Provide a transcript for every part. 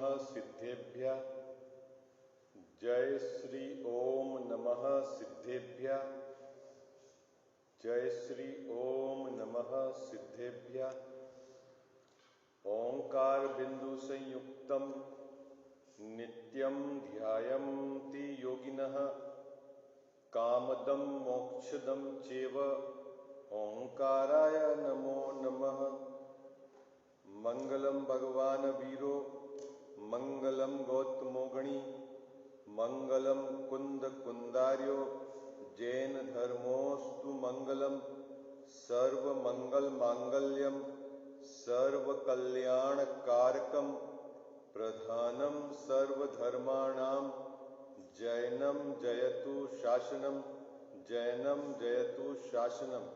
सिद्धेभ्यः। जय श्री ओम नमः सिद्धेभ्यः। जय श्री ओम नमः सिद्धेभ्यः। ओंकार बिंदु संयुक्तम नित्यं ध्यायन्ति योगिनः कामदं मोक्षदं चैव। ओंकाराय नमो नमः। मंगलम भगवान वीरो मंगलम गौतमो गणी मंगलम कुंद कुंदार्यो जैन धर्मोस्तु मंगलम। सर्व मंगल मांगल्यम सर्व कल्याण कारकम प्रधानम सर्वधर्माणां जैनम जयतु शासनम। जैनम जयतु शासनम।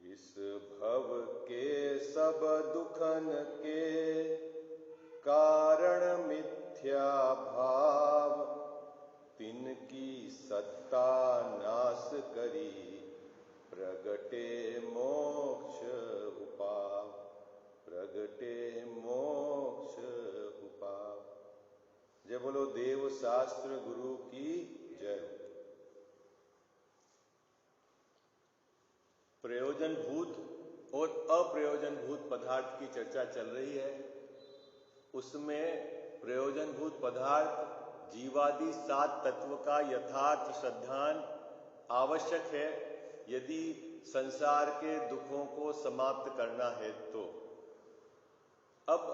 इस भव के सब दुखन के कारण मिथ्या भाव तिनकी सत्ता नाश करी प्रगटे मोक्ष उपाव। प्रगटे मोक्ष उपाव। जय बोलो देव शास्त्र गुरु की जय। प्रयोजनभूत और अप्रयोजनभूत पदार्थ की चर्चा चल रही है। उसमें प्रयोजनभूत पदार्थ जीवादि 7 तत्व का यथार्थ श्रद्धान आवश्यक है यदि संसार के दुखों को समाप्त करना है तो। अब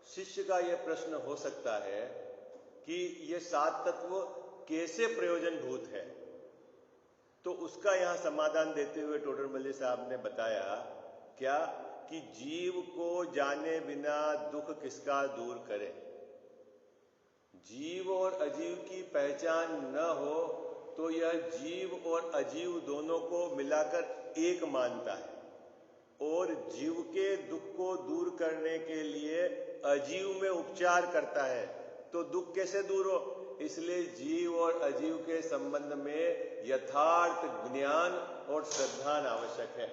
शिष्य का यह प्रश्न हो सकता है कि ये 7 तत्व कैसे प्रयोजनभूत है, तो उसका यहां समाधान देते हुए टोडरमल्ली साहब ने बताया क्या कि जीव को जाने बिना दुख किसका दूर करे। जीव और अजीव की पहचान न हो तो यह जीव और अजीव दोनों को मिलाकर एक मानता है और जीव के दुख को दूर करने के लिए अजीव में उपचार करता है। तो दुख कैसे दूर हो, इसलिए जीव और अजीव के संबंध में यथार्थ ज्ञान और श्रद्धान आवश्यक है।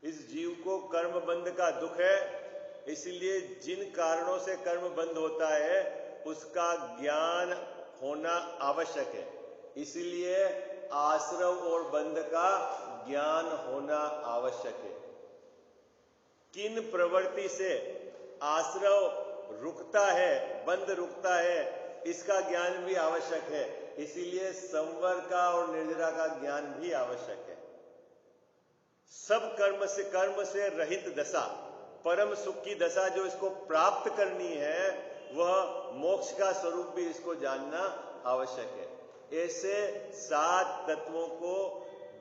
इस जीव को कर्म बंध का दुख है, इसलिए जिन कारणों से कर्म बंद होता है उसका ज्ञान होना आवश्यक है। इसलिए आश्रव और बंध का ज्ञान होना आवश्यक है। किन प्रवृत्ति से आश्रव रुकता है, बंध रुकता है, इसका ज्ञान भी आवश्यक है। इसीलिए संवर का और निर्जरा का ज्ञान भी आवश्यक है। सब कर्म से रहित दशा, परम सुख की दशा जो इसको प्राप्त करनी है, वह मोक्ष का स्वरूप भी इसको जानना आवश्यक है। ऐसे 7 तत्वों को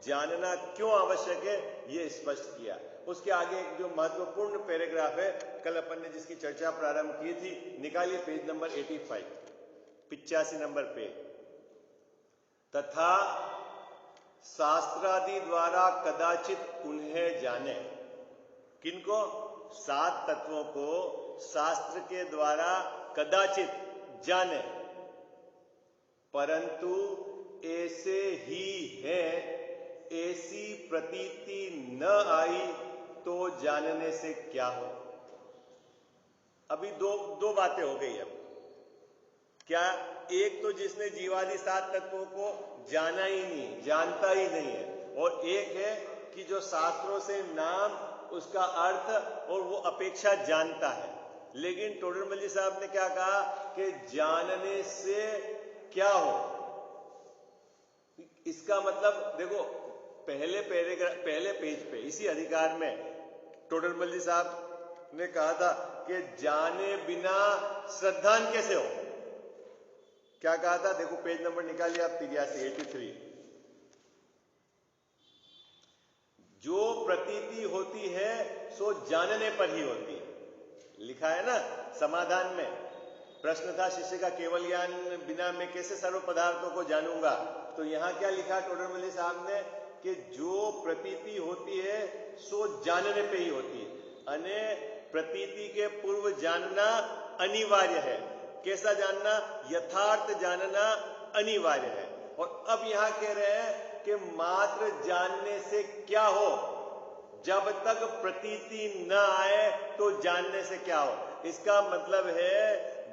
जानना क्यों आवश्यक है, ये स्पष्ट किया। उसके आगे एक जो महत्वपूर्ण पैराग्राफ है, कल अपन ने जिसकी चर्चा प्रारंभ की थी, निकालिए पेज नंबर 85 नंबर पे। तथा शास्त्रादि द्वारा कदाचित उन्हें जाने। किनको? 7 तत्वों को शास्त्र के द्वारा कदाचित जाने, परंतु ऐसे ही है, ऐसी प्रतीति न आई तो जानने से क्या हो। अभी दो बातें हो गई। अब क्या, एक तो जिसने जीवादि 7 तत्वों को जाना ही नहीं, जानता ही नहीं है, और एक है कि जो शास्त्रों से नाम, उसका अर्थ और वो अपेक्षा जानता है। लेकिन टोडरमल्ली साहब ने क्या कहा कि जानने से क्या हो। इसका मतलब देखो, पहले पेज पे इसी अधिकार में टोडरमल्ली साहब ने कहा था कि जाने बिना श्रद्धान कैसे हो। क्या कहा था, देखो पेज नंबर निकालिए आप, 83। जो प्रतीति होती है सो जानने पर ही होती है। लिखा है ना समाधान में। प्रश्न था शिष्य का, केवल ज्ञान बिना मैं कैसे सर्व पदार्थों को जानूंगा। तो यहां क्या लिखा टोडरमल्ली साहब ने कि जो प्रतीति होती है सो जानने पे ही होती है। अने प्रतीति के पूर्व जानना अनिवार्य है। कैसा जानना? यथार्थ जानना अनिवार्य है। और अब यहां कह रहे हैं कि मात्र जानने से क्या हो, जब तक प्रतीति न आए तो जानने से क्या हो। इसका मतलब है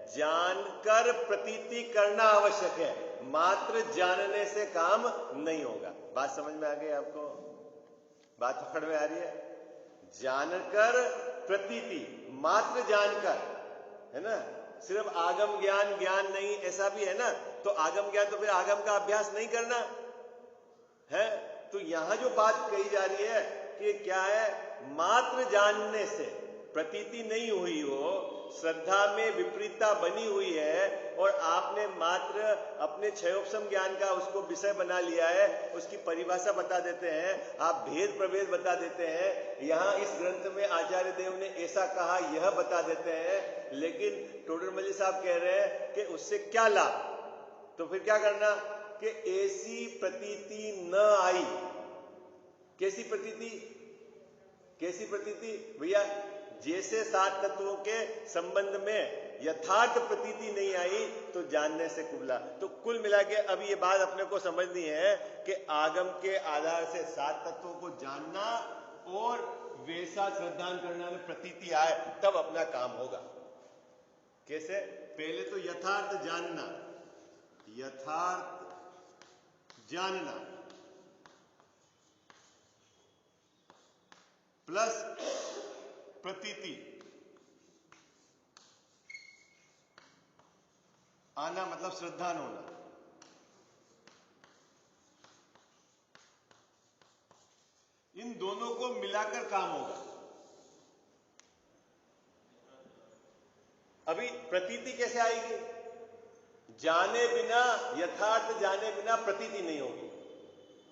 जानकर प्रतीति करना आवश्यक है, मात्र जानने से काम नहीं होगा। बात समझ में आ गई आपको? बात पकड़ में आ रही है? जानकर प्रतीति, मात्र जानकर, है ना। सिर्फ आगम ज्ञान ज्ञान नहीं, ऐसा भी है ना। तो आगम ज्ञान तो फिर आगम का अभ्यास नहीं करना है। तो यहां जो बात कही जा रही है कि क्या है, मात्र जानने से प्रतीति नहीं हुई हो, श्रद्धा में विपरीतता बनी हुई है और आपने मात्र अपने क्षयोपशम ज्ञान का उसको विषय बना लिया है, उसकी परिभाषा बता देते हैं, आप भेद प्रभेद बता देते हैं। यहां इस ग्रंथ में आचार्य देव ने ऐसा कहा यह बता देते हैं, लेकिन टोडरमल साहब कह रहे हैं कि उससे क्या लाभ। तो फिर क्या करना कि ऐसी प्रतीति न आई। कैसी प्रतीति? कैसी प्रतीति भैया? जैसे सात तत्वों के संबंध में यथार्थ प्रतीति नहीं आई तो जानने से कुबला। तो कुल मिला के अब ये बात अपने को समझनी है कि आगम के आधार से सात तत्वों को जानना और वैसा श्रद्धान करना में प्रतीति आए तब अपना काम होगा। कैसे? पहले तो यथार्थ जानना, यथार्थ जानना प्लस प्रतीति आना, मतलब श्रद्धान होना। इन दोनों को मिलाकर काम होगा। अभी प्रतीति कैसे आएगी? जाने बिना, यथार्थ जाने बिना प्रतीति नहीं होगी,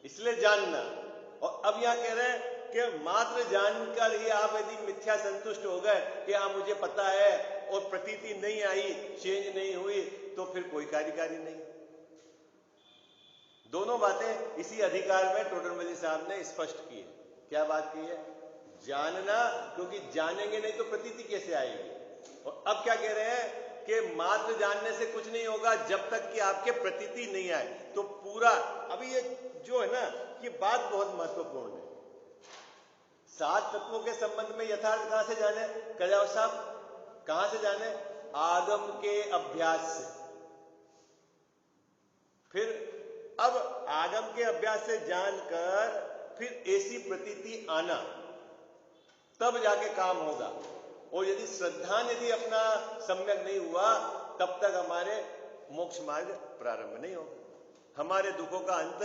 इसलिए जानना। और अब यहां कह रहे हैं कि मात्र जानकर ही आप यदि मिथ्या संतुष्ट हो गए कि हाँ मुझे पता है और प्रतीति नहीं आई, चेंज नहीं हुई, तो फिर कोई कार्यकारी नहीं। दोनों बातें इसी अधिकार में टोडरमल साहब ने स्पष्ट की है। क्या बात की है? जानना, क्योंकि जानेंगे नहीं तो प्रतीति कैसे आएगी। और अब क्या कह रहे हैं कि मात्र जानने से कुछ नहीं होगा जब तक कि आपके प्रतीति नहीं आए। तो पूरा अभी ये जो है ना, ये बात बहुत महत्वपूर्ण है। सात तत्वों के संबंध में यथार्थ कहां से जाने? कल्याण साहब कहां से जाने? आगम के अभ्यास से। फिर अब आगम के अभ्यास से जानकर फिर ऐसी प्रतीति आना, तब जाके काम होगा। और यदि श्रद्धान यदि अपना सम्यक नहीं हुआ, तब तक हमारे मोक्ष मार्ग प्रारंभ नहीं होगा, हमारे दुखों का अंत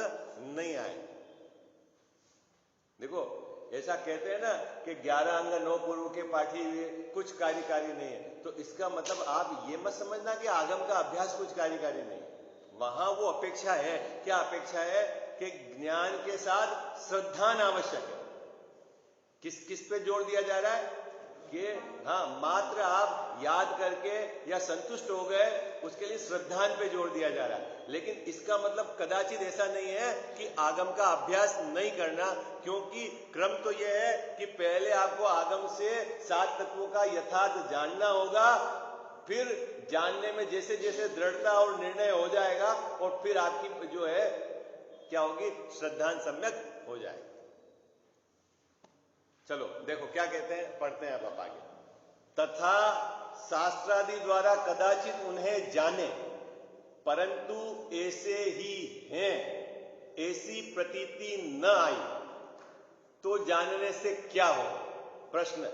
नहीं आएगा। देखो ऐसा कहते हैं ना कि 11 अंग 9 पूर्व के पाठी हुए, कुछ कार्यकारी नहीं है। तो इसका मतलब आप ये मत समझना कि आगम का अभ्यास कुछ कार्यकारी नहीं है। वहां वो अपेक्षा है। क्या अपेक्षा है? कि ज्ञान के साथ श्रद्धान आवश्यक है। किस पे जोर दिया जा रहा है कि हाँ, मात्र आप याद करके या संतुष्ट हो गए, उसके लिए श्रद्धान पे जोर दिया जा रहा है। लेकिन इसका मतलब कदाचित ऐसा नहीं है कि आगम का अभ्यास नहीं करना, क्योंकि क्रम तो यह है कि पहले आपको आगम से सात तत्वों का यथार्थ जानना होगा, फिर जानने में जैसे जैसे दृढ़ता और निर्णय हो जाएगा और फिर आपकी जो है क्या होगी, श्रद्धान सम्यक हो जाएगी। चलो देखो क्या कहते हैं, पढ़ते हैं अब आप आगे। तथा शास्त्रादि द्वारा कदाचित उन्हें जाने, परंतु ऐसे ही हैं, ऐसी प्रतीति न आई तो जानने से क्या हो? प्रश्न।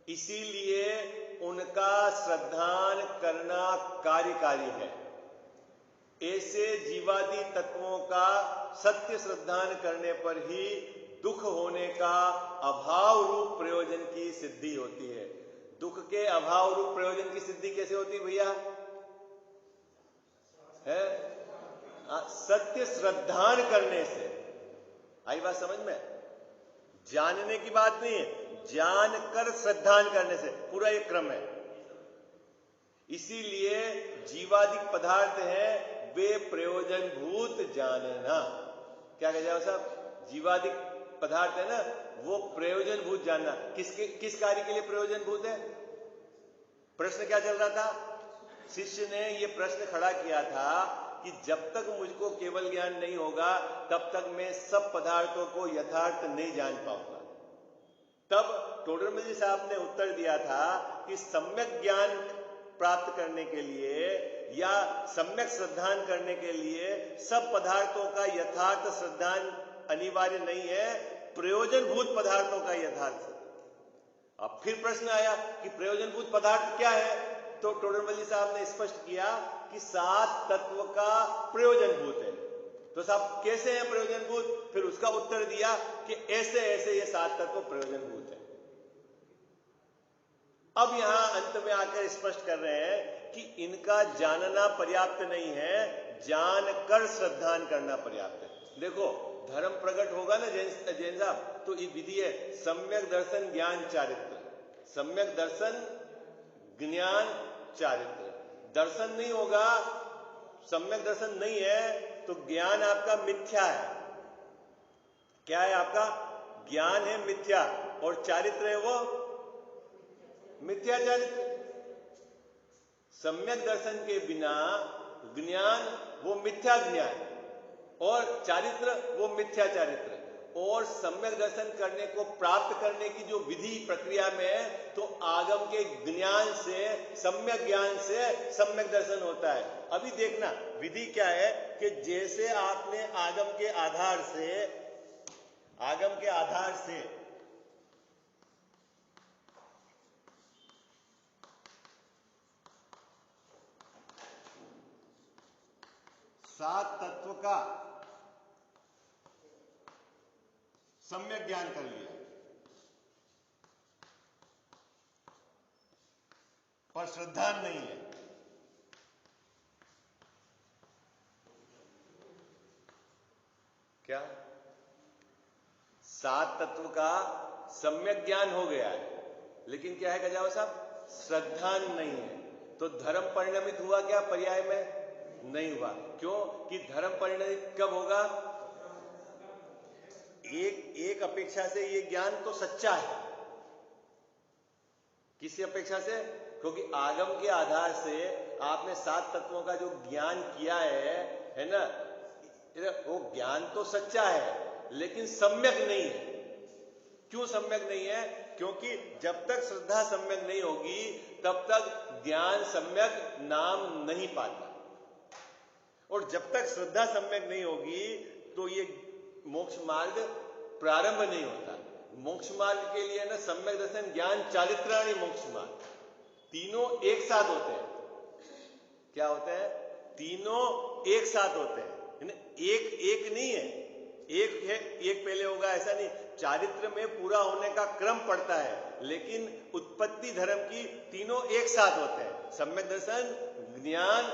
इसीलिए उनका श्रद्धान करना कार्यकारी है। ऐसे जीवादि तत्वों का सत्य श्रद्धान करने पर ही दुख होने का अभाव रूप प्रयोजन की सिद्धि होती है। दुख के अभाव रूप प्रयोजन की सिद्धि कैसे होती भैया? है सत्य श्रद्धान करने से। आई बात समझ में? जानने की बात नहीं है, जानकर श्रद्धान करने से। पूरा एक क्रम है। इसीलिए जीवादिक पदार्थ है वे प्रयोजन भूत जानना। क्या कह जाओ साहब? जीवादिक पदार्थ है ना, वो प्रयोजन भूत जानना। किस कार्य के लिए प्रयोजन भूत है? प्रश्न क्या चल रहा था? शिष्य ने ये प्रश्न खड़ा किया था कि जब तक मुझको केवल ज्ञान नहीं होगा, तब तक मैं सब पदार्थों को यथार्थ नहीं जान पाऊंगा। तब टोडरमल जी साहब ने उत्तर दिया था कि सम्यक ज्ञान प्राप्त करने के लिए या सम्यक श्रद्धान करने के लिए सब पदार्थों का यथार्थ श्रद्धान अनिवार्य नहीं है, प्रयोजनभूत पदार्थों का यथार्थ। अब फिर प्रश्न आया कि प्रयोजनभूत पदार्थ क्या है, तो टोडरमल जी साहब ने स्पष्ट किया कि 7 तत्व का प्रयोजनभूत है। तो साहब कैसे हैं प्रयोजनभूत? फिर उसका उत्तर दिया कि ऐसे ऐसे ये 7 तत्व प्रयोजनभूत है। अब यहां अंत में आकर स्पष्ट कर रहे हैं कि इनका जानना पर्याप्त नहीं है, जानकर श्रद्धान करना पर्याप्त है। देखो धर्म प्रकट होगा ना जैन साहब, तो ये विधि है सम्यक दर्शन ज्ञान चारित्र। सम्यक दर्शन ज्ञान चारित्र। दर्शन नहीं होगा, सम्यक दर्शन नहीं है तो ज्ञान आपका मिथ्या है। क्या है आपका? ज्ञान है मिथ्या, और चारित्र है वो मिथ्या चारित्र। सम्यक दर्शन के बिना ज्ञान वो मिथ्या ज्ञान, और चारित्र वो मिथ्या चारित्र। और सम्यक दर्शन करने को प्राप्त करने की जो विधि प्रक्रिया में है, तो आगम के ज्ञान से, सम्यक ज्ञान से सम्यक दर्शन होता है। अभी देखना विधि क्या है कि जैसे आपने आगम के आधार से 7 तत्व का सम्यक ज्ञान कर लिया, पर श्रद्धा नहीं है। क्या 7 तत्व का सम्यक ज्ञान हो गया है, लेकिन क्या है गजाव साहब? श्रद्धा नहीं है। तो धर्म परिणमित हुआ क्या? पर्याय में नहीं हुआ। क्यों? कि धर्म परिणमित कब होगा? एक अपेक्षा से ये ज्ञान तो सच्चा है। किसी अपेक्षा से? क्योंकि आगम के आधार से आपने 7 तत्वों का जो ज्ञान किया है ना, वो ज्ञान तो सच्चा है लेकिन सम्यक नहीं है। क्यों सम्यक नहीं है? क्योंकि जब तक श्रद्धा सम्यक नहीं होगी तब तक ज्ञान सम्यक नाम नहीं पाता, और जब तक श्रद्धा सम्यक नहीं होगी तो ये मोक्ष मार्ग प्रारंभ नहीं होता। मोक्ष मार्ग के लिए ना सम्यक दर्शन ज्ञान चारित्राणि मोक्ष मार्ग, तीनों एक साथ होते हैं। क्या होते हैं? तीनों एक साथ होते हैं। एक नहीं है, एक है एक पहले होगा ऐसा नहीं। चारित्र में पूरा होने का क्रम पड़ता है, लेकिन उत्पत्ति धर्म की तीनों एक साथ होते हैं। सम्यक दर्शन, ज्ञान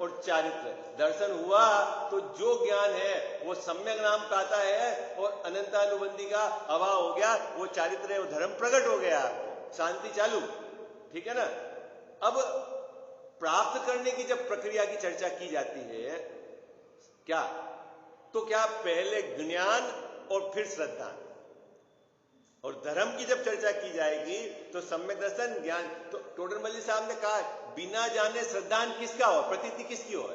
और चारित्र। दर्शन हुआ तो जो ज्ञान है वो सम्यक नाम पाता है, और अनंतानुबंधी का अभाव हो गया, वो चारित्र है, वो धर्म प्रकट हो गया, शांति चालू। ठीक है ना? अब प्राप्त करने की जब प्रक्रिया की चर्चा की जाती है, क्या तो क्या पहले ज्ञान और फिर श्रद्धा, और धर्म की जब चर्चा की जाएगी तो सम्यक दर्शन ज्ञान। तो टोडरमल जी साहब ने कहा बिना जाने श्रद्धान किसका हो, प्रतीति किसकी हो?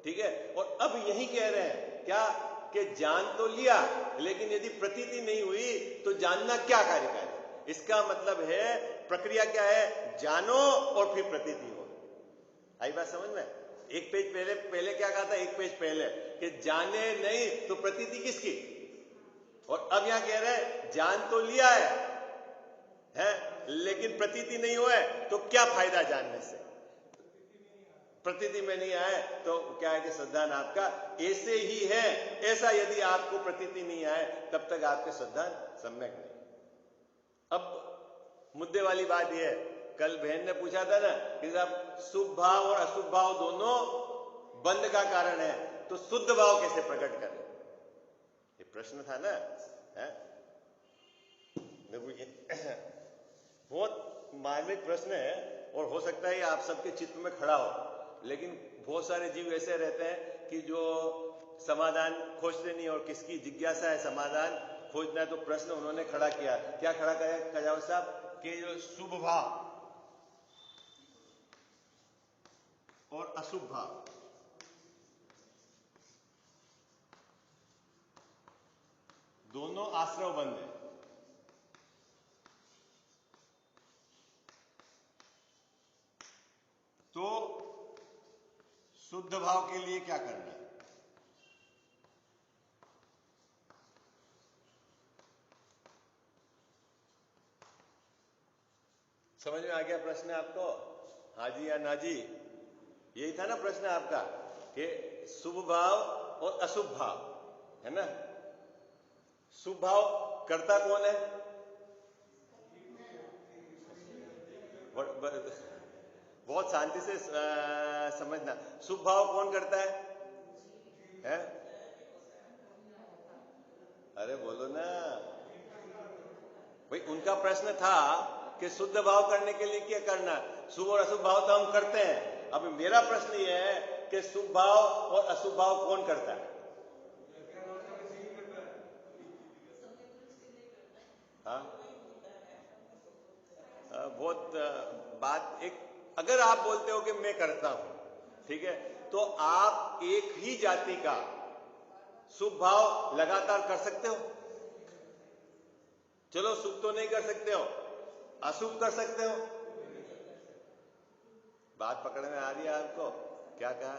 ठीक है। और अब यही कह रहे हैं क्या कि जान तो लिया, लेकिन यदि प्रतीति नहीं हुई तो जानना क्या कार्य है? इसका मतलब है प्रक्रिया क्या है? जानो और फिर प्रतीति हो। आई बात समझ में? एक पेज पहले क्या कहा था? एक पेज पहले कि जाने नहीं तो प्रतीति किसकी, और अब यहां कह रहे हैं जान तो लिया है लेकिन प्रतीति नहीं हुआ है, तो क्या फायदा जानने से? प्रतीति में नहीं आए तो क्या है कि श्रद्धान आपका ऐसे ही है। ऐसा यदि आपको प्रतीति नहीं आए तब तक आपके श्रद्धान सम्यक नहीं। अब मुद्दे वाली बात यह है, कल बहन ने पूछा था ना कि साहब शुभ भाव और अशुभ भाव दोनों बंध का कारण है, तो शुद्ध भाव कैसे प्रकट करें? ये प्रश्न था ना, है? देखो ये बहुत मार्मिक प्रश्न है, और हो सकता है आप सबके चित्त में खड़ा हो, लेकिन बहुत सारे जीव ऐसे रहते हैं कि जो समाधान खोजते नहीं, और किसकी जिज्ञासा है समाधान खोजना, तो प्रश्न उन्होंने खड़ा किया। क्या खड़ा किया कजावत साहब? कि जो शुभ भाव और अशुभ भाव दोनों आश्रव बंध है। शुद्ध भाव के लिए क्या करना है? समझ में आ गया प्रश्न आपको? हाँ जी या ना जी? यही था ना प्रश्न आपका कि शुभ भाव और अशुभ भाव, है ना? शुभ भाव करता कौन है? बहुत शांति से समझना। शुभ भाव कौन करता है? हैं? अरे बोलो ना भाई। उनका प्रश्न था कि शुद्ध भाव करने के लिए क्या करना? शुभ और अशुभ भाव तो हम करते हैं। अब मेरा प्रश्न ये है कि शुभ भाव और अशुभ भाव कौन करता है? हाँ, बहुत बात एक, अगर आप बोलते हो कि मैं करता हूं, ठीक है, तो आप एक ही जाति का शुभ भाव लगातार कर सकते हो। चलो शुभ तो नहीं कर सकते हो, अशुभ कर सकते हो। बात पकड़ में आ रही है आपको? क्या कहा?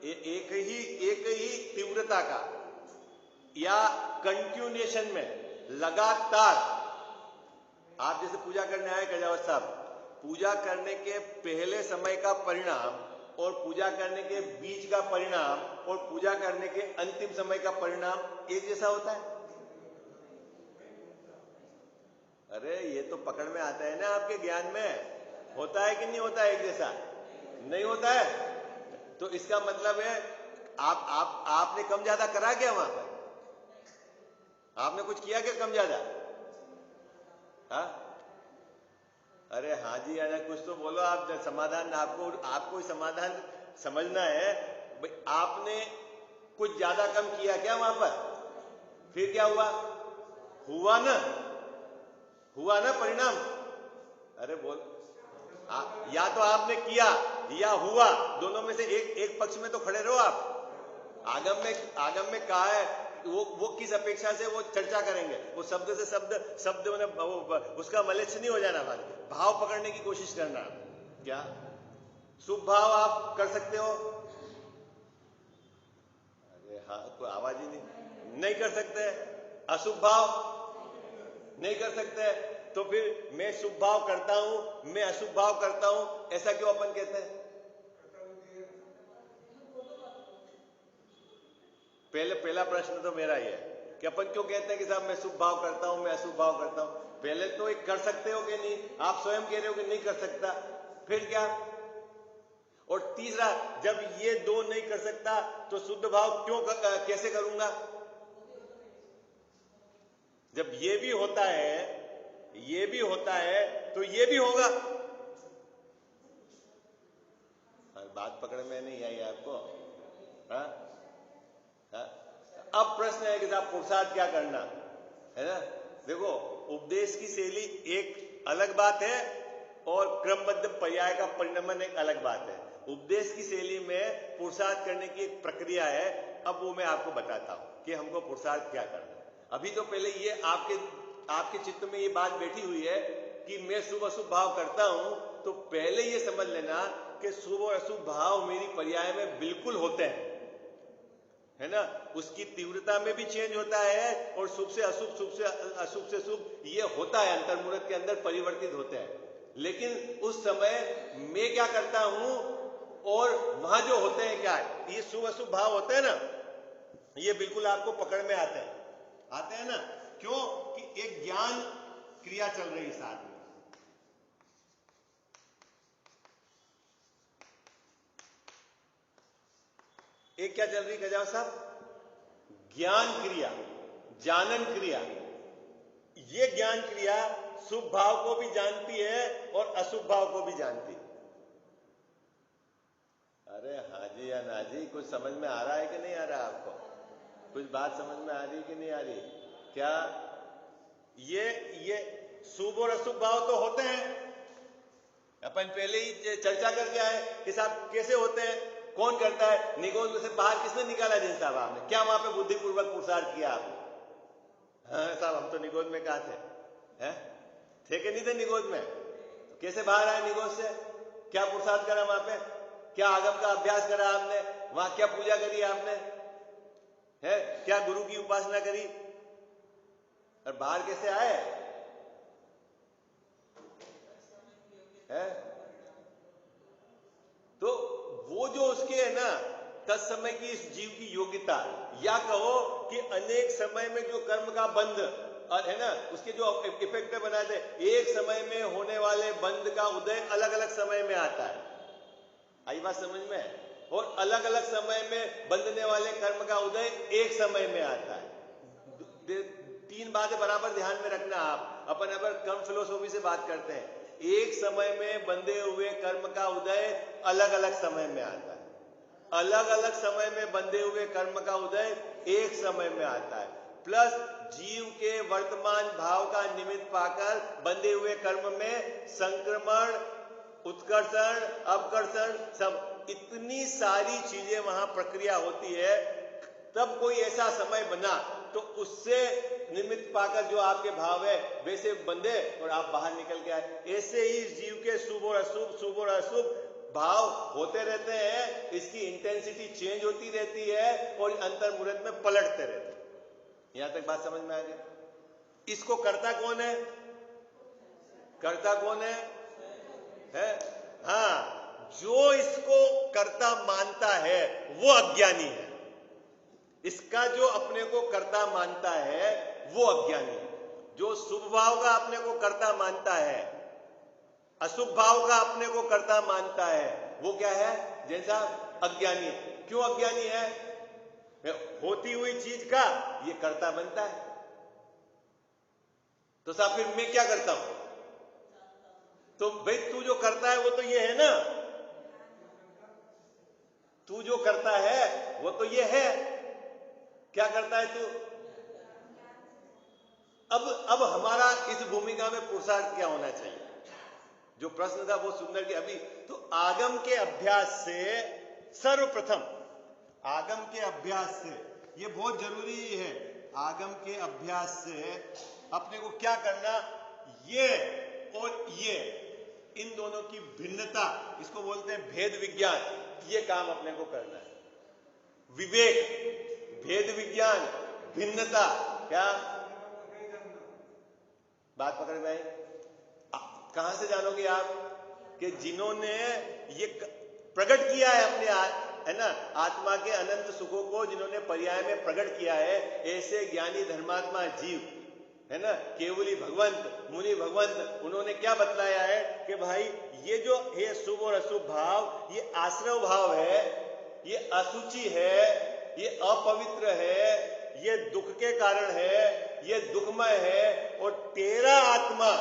एक ही तीव्रता का या कंटिन्यूएशन में लगातार, आप जैसे पूजा करने आए कजावत साहब, पूजा करने के पहले समय का परिणाम और पूजा करने के बीच का परिणाम और पूजा करने के अंतिम समय का परिणाम एक जैसा होता है? अरे ये तो पकड़ में आता है ना आपके ज्ञान में। होता है कि नहीं होता है एक जैसा? नहीं होता है। तो इसका मतलब है आपने कम ज्यादा करा क्या वहां पर? आपने कुछ किया क्या कम ज्यादा? हाँ? अरे हाँ जी या ना, कुछ तो बोलो आप। समाधान आपको समाधान समझना है भाई। आपने कुछ ज्यादा कम किया क्या वहां पर? फिर क्या हुआ? हुआ ना परिणाम? अरे बोल। या तो आपने किया या हुआ, दोनों में से एक पक्ष में तो खड़े रहो आप। आगम में कहा है वो किस अपेक्षा से वो चर्चा करेंगे। वो शब्द से शब्द में उसका मलेच्छ नहीं हो जाना। भाव पकड़ने की कोशिश करना। क्या शुभ भाव आप कर सकते हो? अरे हाँ, कोई आवाज ही नहीं कर सकते। अशुभ भाव नहीं कर सकते। तो फिर मैं शुभ भाव करता हूं, मैं अशुभ भाव करता हूं, ऐसा क्यों अपन कहते हैं? पहला प्रश्न तो मेरा ही है कि अपन क्यों कहते हैं कि साहब मैं शुभ भाव करता हूं, मैं अशुभ भाव करता हूं? पहले तो एक कर सकते हो कि नहीं? आप स्वयं कह रहे हो कि नहीं कर सकता। फिर क्या? और तीसरा, जब ये दो नहीं कर सकता तो शुद्ध भाव कैसे करूंगा? जब ये भी होता है तो ये भी होगा। बात पकड़ में नहीं आई आपको? हाँ? हाँ? अब प्रश्न है कि साहब पुरुषार्थ क्या करना है ना? देखो, उपदेश की शैली एक अलग बात है और क्रमबद्ध पर्याय का परिणमन एक अलग बात है। उपदेश की शैली में पुरुषार्थ करने की एक प्रक्रिया है। अब वो मैं आपको बताता हूं कि हमको पुरुषार्थ क्या करना है। अभी तो पहले ये आपके चित्त में ये बात बैठी हुई है कि मैं शुभ अशुभ भाव करता हूं, तो पहले ये समझ लेना कि शुभ और अशुभ भाव मेरी पर्याय में बिल्कुल होते हैं, है ना? उसकी तीव्रता में भी चेंज होता है और शुभ से अशुभ, शुभ से अशुभ से शुभ ये होता है, अंतर्मुहूर्त के अंदर परिवर्तित होते हैं। लेकिन उस समय मैं क्या करता हूं और वहां जो होते हैं क्या है, ये शुभ अशुभ भाव होते हैं ना, ये बिल्कुल आपको पकड़ में आते हैं ना? क्यों? कि एक ज्ञान क्रिया चल रही है साथ में। एक क्या चल रही गजाव साहब? ज्ञान क्रिया, जानन क्रिया। ये ज्ञान क्रिया शुभ भाव को भी जानती है और अशुभ भाव को भी जानती है। अरे हाँ जी या ना जी? कुछ समझ में आ रहा है कि नहीं आ रहा आपको? कुछ बात समझ में आ रही कि नहीं आ रही? क्या ये शुभ और अशुभ भाव तो होते हैं। अपन पहले ही चर्चा करके आए कि साहब कैसे होते हैं, कौन करता है? निगोज में से बाहर किसने निकाला? जिन साहब आपने क्या वहां पे बुद्धिपूर्वक पुरुषार्थ किया आपने? हाँ साहब, हम तो निगोज में कहा थे कि नहीं थे निगोज में? तो कैसे बाहर आए निगोज से? क्या पुरुषार्थ करा वहां पे? क्या आगम का अभ्यास करा आपने? वहां क्या पूजा करी आपने? है क्या गुरु की उपासना करी? और बाहर कैसे आए? है तो वो जो उसके है ना तत्समय की इस जीव की योग्यता, या कहो कि अनेक समय में जो कर्म का बंध और है ना उसके जो इफेक्ट बनाते, एक समय में होने वाले बंध का उदय अलग अलग समय में आता है। आई बात समझ में? और अलग अलग समय में बंधने वाले कर्म का उदय एक समय में आता है। तीन बातें बराबर ध्यान में रखना। आप अपन अगर कर्म फिलोसॉफी से बात करते हैं, एक समय में बंधे हुए कर्म का उदय अलग अलग समय में आता है, अलग अलग समय में बंधे हुए कर्म का उदय एक समय में आता है, प्लस जीव के वर्तमान भाव का निमित्त पाकर बंधे हुए कर्म में संक्रमण, उत्कर्षण, अपकर्षण, सब इतनी सारी चीजें वहां प्रक्रिया होती है। तब कोई ऐसा समय बना तो उससे निमित्त पाकर जो आपके भाव है वैसे बंधे और आप बाहर निकल के आए। ऐसे ही जीव के शुभ और अशुभ, शुभ और अशुभ भाव होते रहते हैं, इसकी इंटेंसिटी चेंज होती रहती है और अंतर मुहूर्त में पलटते रहते हैं। यहां तक बात समझ में आ गई? इसको करता कौन है? करता कौन है? हाँ, जो इसको कर्ता मानता है वो अज्ञानी है। इसका जो अपने को कर्ता मानता है वो अज्ञानी है। जो शुभ भाव का अपने को कर्ता मानता है, अशुभ भाव का अपने को कर्ता मानता है, वो क्या है? जैसा अज्ञानी है। क्यों अज्ञानी है? होती हुई चीज का ये कर्ता बनता है। तो साहब फिर मैं क्या करता हूं? तो भाई तू जो करता है वो तो ये है ना, तू जो करता है वो तो ये है। क्या करता है तू? अब हमारा इस भूमिका में पुरुषार्थ क्या होना चाहिए? जो प्रश्न था वो सुंदर कि अभी तो आगम के अभ्यास से, सर्वप्रथम आगम के अभ्यास से, ये बहुत जरूरी है। आगम के अभ्यास से अपने को क्या करना? ये और ये, इन दोनों की भिन्नता, इसको बोलते हैं भेद विज्ञान, ये काम अपने को करना है। विवेक, भेद विज्ञान, भिन्नता, क्या बात पकड़ में आई? कहां से जानोगे आप? कि जिन्होंने ये प्रकट किया है अपने है ना आत्मा के अनंत सुखों को, जिन्होंने पर्याय में प्रकट किया है, ऐसे ज्ञानी धर्मात्मा जीव है ना, केवली भगवंत, मुनि भगवंत, उन्होंने क्या बतलाया है कि भाई ये जो है शुभ और अशुभ भाव, ये आश्रव भाव है, ये असुचि है, ये अपवित्र है, ये दुख के कारण है, ये दुखमय है, और तेरा आत्मा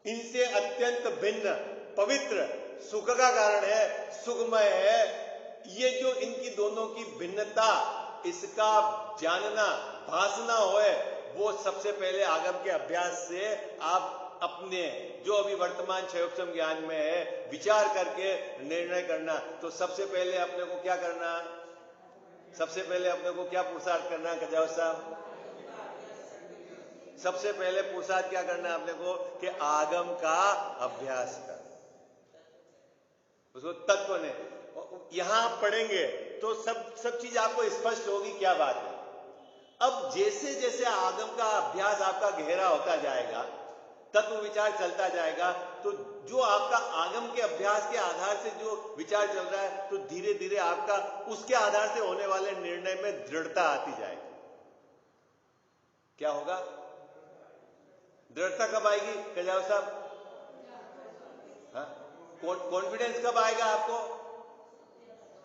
इनसे अत्यंत भिन्न, पवित्र, सुख का कारण है, सुखमय है। ये जो इनकी दोनों की भिन्नता, इसका जानना, भासना होए, वो सबसे पहले आगम के अभ्यास से आप अपने जो अभी वर्तमान क्षयोक्षम ज्ञान में है विचार करके निर्णय करना। तो सबसे पहले अपने को क्या करना? सबसे पहले अपने को क्या पुरुषार्थ करना? कजाव साहब, सबसे पहले पुरुषार्थ क्या करना है अपने को? कि आगम का अभ्यास कर, उसको तत्व ने यहां पढ़ेंगे तो सब चीज आपको स्पष्ट होगी क्या बात है। अब जैसे जैसे आगम का अभ्यास आपका गहरा होता जाएगा, तत्व विचार चलता जाएगा, तो जो आपका आगम के अभ्यास के आधार से जो विचार चल रहा है, तो धीरे धीरे आपका उसके आधार से होने वाले निर्णय में दृढ़ता आती जाएगी। क्या होगा? दृढ़ता कब आएगी कजाव साहब? कॉन्फिडेंस कब आएगा आपको?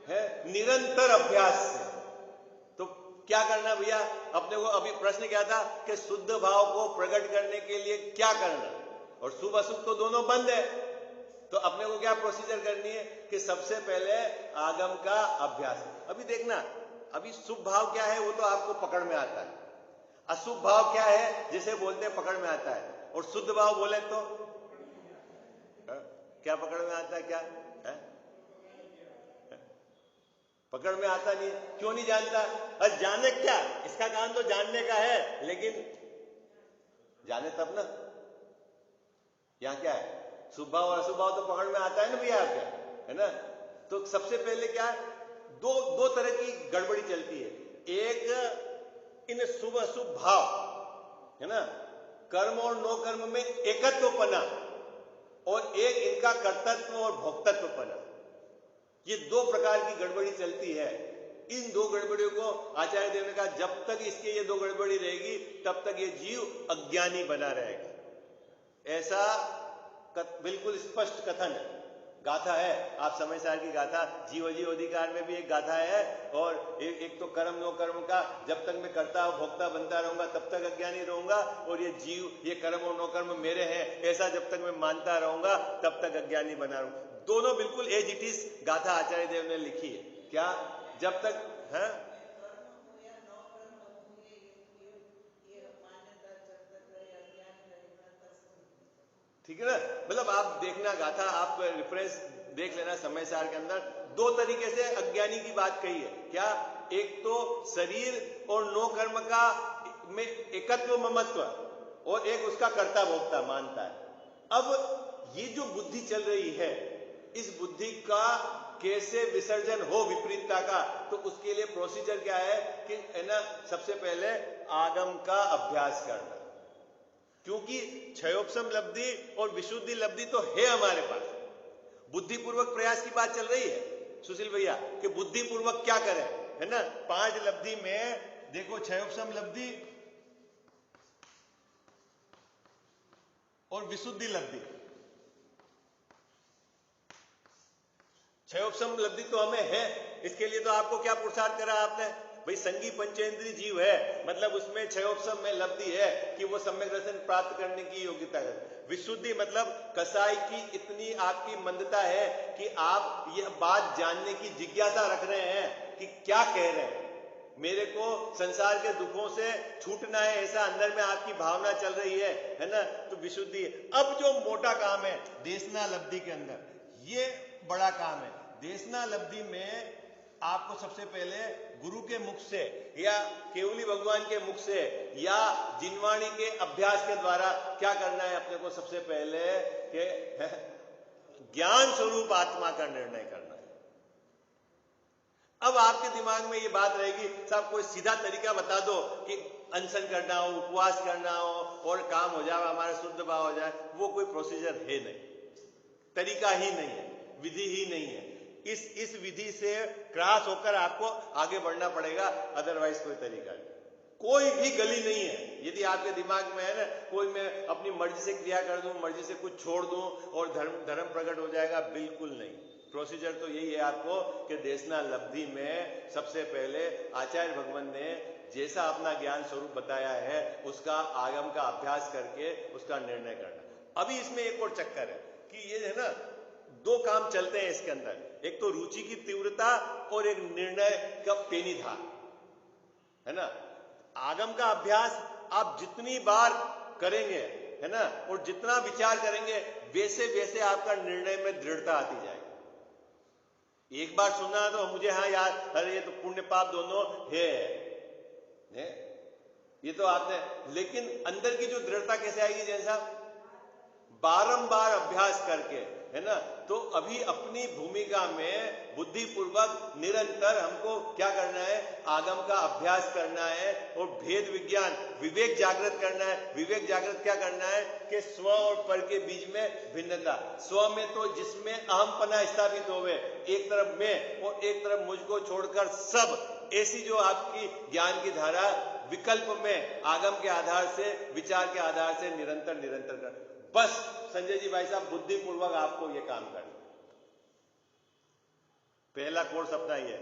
है निरंतर अभ्यास से। तो क्या करना भैया अपने को? अभी प्रश्न क्या था कि शुद्ध भाव को प्रकट करने के लिए क्या करना, और शुभ अशुभ तो दोनों बंद है, तो अपने को क्या प्रोसीजर करनी है कि सबसे पहले आगम का अभ्यास। अभी देखना, अभी शुभ भाव क्या है वो तो आपको पकड़ में आता है, अशुभ भाव क्या है जिसे बोलते हैं पकड़ में आता है, और शुद्ध भाव बोले तो क्या पकड़ में आता है? क्या है? पकड़ में आता नहीं। क्यों नहीं जानता? अरे जाने क्या, इसका काम तो जानने का है, लेकिन जाने तब ना। यहां क्या है? शुभ भाव और अशुभ भाव तो पकड़ में आता है ना भैया आपके, है ना? तो सबसे पहले क्या है, दो तरह की गड़बड़ी चलती है। एक इन शुभ अशुभ भाव है ना, कर्म और नो कर्म में एकत्वपना, और एक इनका कर्तृत्व और भोक्तत्वपना। ये दो प्रकार की गड़बड़ी चलती है। इन दो गड़बड़ियों को आचार्य देव ने कहा जब तक इसके ये दो गड़बड़ी रहेगी तब तक ये जीव अज्ञानी बना रहेगा। ऐसा बिल्कुल स्पष्ट कथन है, गाथा है। आप समय सार की गाथा जीव जीव अधिकार में भी एक गाथा है, और एक तो कर्म नो कर्म का, जब तक मैं करता और भोक्ता बनता रहूंगा तब तक अज्ञानी रहूंगा, और ये जीव ये कर्म और नो कर्म मेरे हैं ऐसा जब तक मैं मानता रहूंगा तब तक अज्ञानी बना रहूंगा। दोनों बिल्कुल एज इट इज गाथा आचार्य देव ने लिखी है। क्या जब तक है ठीक है ना, मतलब आप देखना गाथा, आप रेफरेंस देख लेना समय सार के अंदर। दो तरीके से अज्ञानी की बात कही है। क्या, एक तो शरीर और नो कर्म का में एकत्व ममत्व, और एक उसका कर्ता भोक्ता मानता है। अब ये जो बुद्धि चल रही है, इस बुद्धि का कैसे विसर्जन हो विपरीतता का, तो उसके लिए प्रोसीजर क्या है कि है ना, सबसे पहले आगम का अभ्यास करना। क्योंकि क्षयोपशम लब्धि और विशुद्धि लब्धि तो है हमारे पास। बुद्धिपूर्वक प्रयास की बात चल रही है सुशील भैया, कि बुद्धिपूर्वक क्या करें, है ना। 5 लब्धि में देखो, क्षयोपशम लब्धि और विशुद्धि लब्धि। क्षयोपशम लब्धि तो हमें है, इसके लिए तो आपको क्या पुरुषार्थ करा आपने भाई, संगी पंचेंद्रीय जीव है, मतलब उसमें क्षयोपशम में लब्धि है कि वो सम्यक दर्शन प्राप्त करने की योग्यता है। विशुद्धि मतलब कसाई की इतनी आपकी मंदता है कि आप यह बात जानने की जिज्ञासा रख रहे हैं कि क्या कह रहे हैं, मेरे को संसार के दुखों से छूटना है, ऐसा अंदर में आपकी भावना चल रही है ना, तो विशुद्धि है। अब जो मोटा काम है देशना लब्धि के अंदर, ये बड़ा काम है। देशना लब्धि में आपको सबसे पहले गुरु के मुख से या केवली भगवान के मुख से या जिनवाणी के अभ्यास के द्वारा क्या करना है, अपने को सबसे पहले कि ज्ञान स्वरूप आत्मा का निर्णय करना है। अब आपके दिमाग में ये बात रहेगी, साहब कोई सीधा तरीका बता दो कि अनशन करना हो, उपवास करना हो और काम हो जाए, हमारा शुद्ध भाव हो जाए। वो कोई प्रोसीजर है नहीं, तरीका ही नहीं है, विधि ही नहीं है। इस विधि से क्रॉस होकर आपको आगे बढ़ना पड़ेगा, अदरवाइज कोई तरीका नहीं, कोई भी गली नहीं है। यदि आपके दिमाग में है ना, कोई मैं अपनी मर्जी से क्रिया कर दूं, मर्जी से कुछ छोड़ दूं और धर्म प्रकट हो जाएगा, बिल्कुल नहीं। प्रोसीजर तो यही है आपको कि देशना लब्धि में सबसे पहले आचार्य भगवान ने जैसा अपना ज्ञान स्वरूप बताया है, उसका आगम का अभ्यास करके उसका निर्णय करना। अभी इसमें एक और चक्कर है कि ये है ना, 2 काम चलते हैं इसके अंदर, एक तो रुचि की तीव्रता और एक निर्णय का पेनीधार, है ना। आगम का अभ्यास आप जितनी बार करेंगे, है ना, और जितना विचार करेंगे, वैसे वैसे आपका निर्णय में दृढ़ता आती जाएगी। एक बार सुना तो मुझे हाँ यार, अरे ये तो पुण्य पाप दोनों है, ये तो आपने, लेकिन अंदर की जो दृढ़ता कैसे आएगी, जैसा बारंबार अभ्यास करके, है ना। तो अभी अपनी भूमिका में बुद्धिपूर्वक निरंतर हमको क्या करना है, आगम का अभ्यास करना है और भेद विज्ञान विवेक जागृत करना है। विवेक जागृत क्या करना है कि स्व और पर के बीच में भिन्नता। स्व में तो जिसमें अहमपना स्थापित होवे, एक तरफ मैं और एक तरफ मुझको छोड़कर सब, ऐसी जो आपकी ज्ञान की धारा विकल्प में आगम के आधार से, विचार के आधार से निरंतर कर। बस संजय जी भाई साहब, बुद्धिपूर्वक आपको यह काम करना, पहला कोर्स अपना ही है।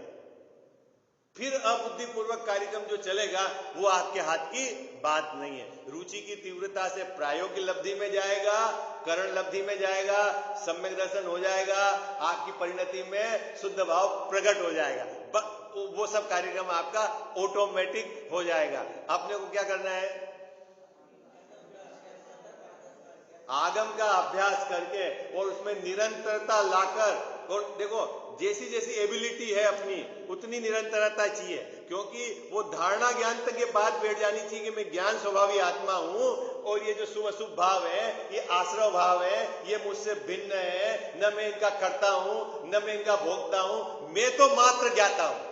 फिर अबुद्धिपूर्वक कार्यक्रम जो चलेगा वो आपके हाथ की बात नहीं है। रुचि की तीव्रता से प्रायोगिक लब्धि में जाएगा, करण लब्धि में जाएगा, सम्यक दर्शन हो जाएगा, आपकी परिणति में शुद्ध भाव प्रकट हो जाएगा। वो सब कार्यक्रम आपका ऑटोमेटिक हो जाएगा। आपने को क्या करना है, आगम का अभ्यास करके और उसमें निरंतरता लाकर, और देखो जैसी जैसी एबिलिटी है अपनी उतनी निरंतरता चाहिए, क्योंकि वो धारणा ज्ञान तक ये बात बैठ जानी चाहिए कि मैं ज्ञान स्वभावी आत्मा हूं, और ये जो शुभ अशुभ भाव है, ये आश्रव भाव है, ये मुझसे भिन्न है, न मैं इनका करता हूं, न मैं इनका भोगता हूं, मैं तो मात्र ज्ञाता हूं।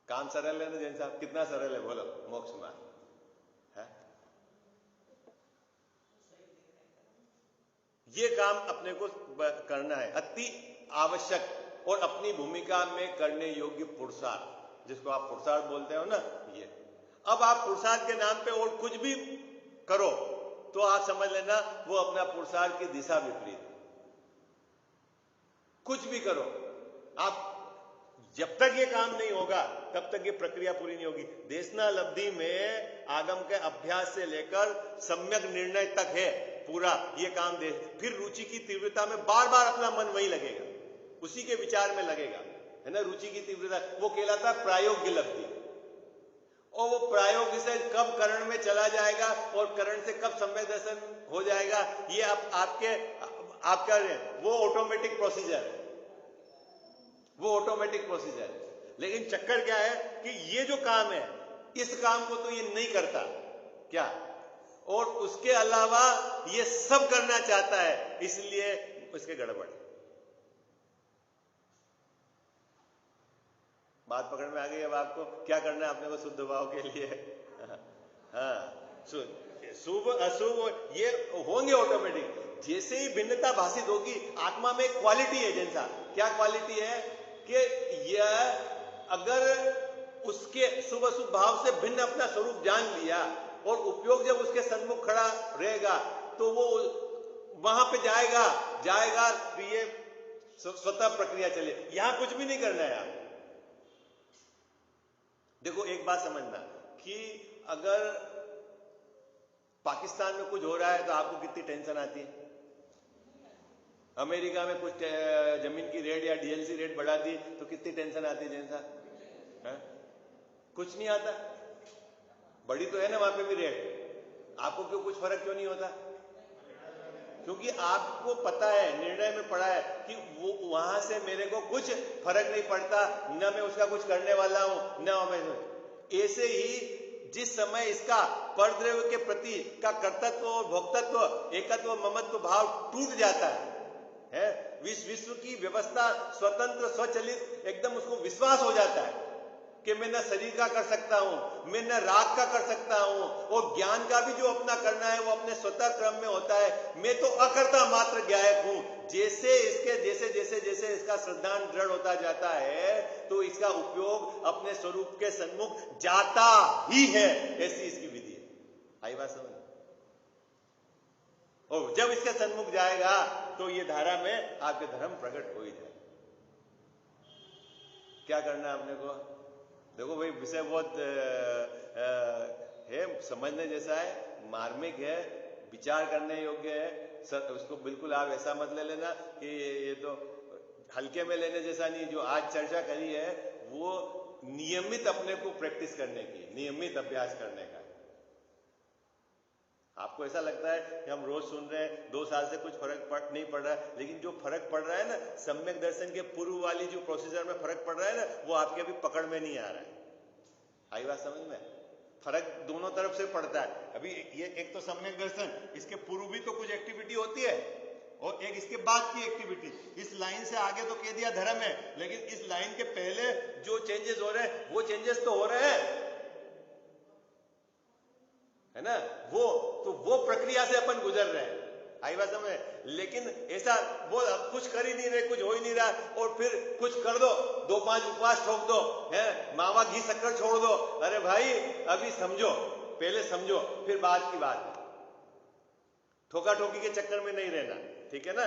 काम सरल है ना जैन साहब? कितना सरल है बोलो, मोक्ष मार्ग है? ये काम अपने को करना है, अति आवश्यक और अपनी भूमिका में करने योग्य पुरुषार्थ, जिसको आप पुरुषार्थ बोलते हो ना, ये। अब आप पुरुषार्थ के नाम पे और कुछ भी करो तो आप समझ लेना वो अपना पुरुषार्थ की दिशा विपरीत। कुछ भी करो आप, जब तक ये काम नहीं होगा तब तक ये प्रक्रिया पूरी नहीं होगी। देशनालब्धि में आगम के अभ्यास से लेकर सम्यक निर्णय तक है पूरा ये काम दे। फिर रुचि की तीव्रता में बार बार अपना मन वही लगेगा, उसी के विचार में लगेगा, है ना। रुचि की तीव्रता वो कहलाता है प्रायोग्य लब्धि। और वो प्रायोग्य से कब करण में चला जाएगा और करण से कब सम्यक दर्शन हो जाएगा, ये आपका वो ऑटोमेटिक प्रोसीजर है, वो ऑटोमेटिक प्रोसीजर है। लेकिन चक्कर क्या है कि ये जो काम है, इस काम को तो ये नहीं करता क्या, और उसके अलावा ये सब करना चाहता है, इसलिए उसके गड़बड़। बात पकड़ में आ गई? अब आपको क्या करना है अपने को शुद्ध भाव के लिए? हाँ, शुभ अशुभ ये होंगे ऑटोमेटिक। जैसे ही भिन्नता भाषित होगी, आत्मा में एक क्वालिटी है जैसा। क्या क्वालिटी है कि यह अगर उसके शुभ अशुभ भाव से भिन्न अपना स्वरूप जान लिया और उपयोग जब उसके सन्मुख खड़ा रहेगा तो वो वहां पे जाएगा तो ये स्वतः प्रक्रिया चले। यहां कुछ भी नहीं करना है आप। देखो एक बात समझना कि अगर पाकिस्तान में कुछ हो रहा है तो आपको कितनी टेंशन आती है। अमेरिका में कुछ जमीन की रेट या डीएलसी रेट बढ़ा दी तो कितनी टेंशन आती है जैसा है? कुछ नहीं आता। बड़ी तो है ना वहां पे भी रेट, आपको क्यों कुछ फर्क क्यों नहीं होता? क्योंकि आपको पता है, निर्णय में पड़ा है कि वो वहां से मेरे को कुछ फर्क नहीं पड़ता, न मैं उसका कुछ करने वाला हूं, न मैं। ऐसे ही जिस समय इसका परद्रव्य के प्रति का कर्तृत्व और भोक्तत्व, एकत्व, ममत्व भाव टूट जाता है, विश्व की व्यवस्था स्वतंत्र स्वचलित एकदम उसको विश्वास हो जाता है कि मैं न शरीर का कर सकता हूं, मैं न राग का कर सकता हूं, और ज्ञान का भी जो अपना करना है वो अपने स्वतः क्रम में होता है। मैं तो अकर्ता मात्र ज्ञायक हूं। जैसे इसका श्रद्धांत दृढ़ होता जाता है तो इसका उपयोग अपने स्वरूप के सन्मुख जाता ही है, ऐसी इसकी विधि है। आई बात समझ? और जब इसके सन्मुख जाएगा तो ये धारा में आपके धर्म प्रकट हो ही जाए। क्या करना है अपने को? देखो भाई, विषय बहुत है, समझने जैसा है, मार्मिक है, विचार करने योग्य है। उसको बिल्कुल आप ऐसा मत ले लेना कि ये तो हल्के में लेने जैसा नहीं। जो आज चर्चा करी है वो नियमित अपने को प्रैक्टिस करने की, नियमित अभ्यास करने का। आपको ऐसा लगता है कि हम रोज सुन रहे हैं, 2 साल से कुछ फर्क नहीं पड़ रहा है, लेकिन जो फर्क पड़ रहा है ना, सम्यक दर्शन के पूर्व वाली जो प्रोसीजर में फर्क पड़ रहा है ना, वो आपके अभी पकड़ में नहीं आ रहा है। आई बात समझ में? फर्क दोनों तरफ से पड़ता है। अभी ये एक तो सम्यक दर्शन, इसके पूर्व भी तो कुछ एक्टिविटी होती है और एक इसके बाद की एक्टिविटी। इस लाइन से आगे तो कह दिया धर्म है, लेकिन इस लाइन के पहले जो चेंजेस हो रहे हैं वो चेंजेस तो हो रहे हैं, है ना। वो प्रक्रिया से अपन गुजर रहे हैं। आई बात समझ? लेकिन ऐसा वो कुछ कर ही नहीं रहे, कुछ हो ही नहीं रहा, और फिर कुछ कर दो, 2-5 उपवास ठोक दो, है, मावा घी शक्कर छोड़ दो। अरे भाई अभी समझो, पहले समझो, फिर बाद की बात। ठोका ठोकी के चक्कर में नहीं रहना, ठीक है ना।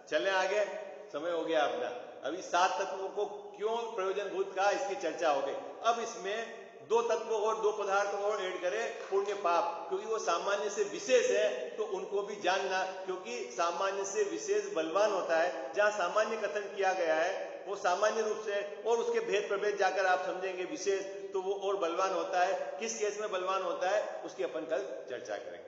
चले आगे, समय हो गया अपना। अभी 7 तत्वों को क्यों प्रयोजनभूत कहा, इसकी चर्चा हो गई। अब इसमें 2 तत्वों और 2 पदार्थों और ऐड करें, पुण्य पाप, क्योंकि वो सामान्य से विशेष है तो उनको भी जानना, क्योंकि सामान्य से विशेष बलवान होता है। जहां सामान्य कथन किया गया है वो सामान्य रूप से, और उसके भेद प्रभेद जाकर आप समझेंगे विशेष, तो वो और बलवान होता है। किस केस में बलवान होता है उसकी अपन कल चर्चा करेंगे।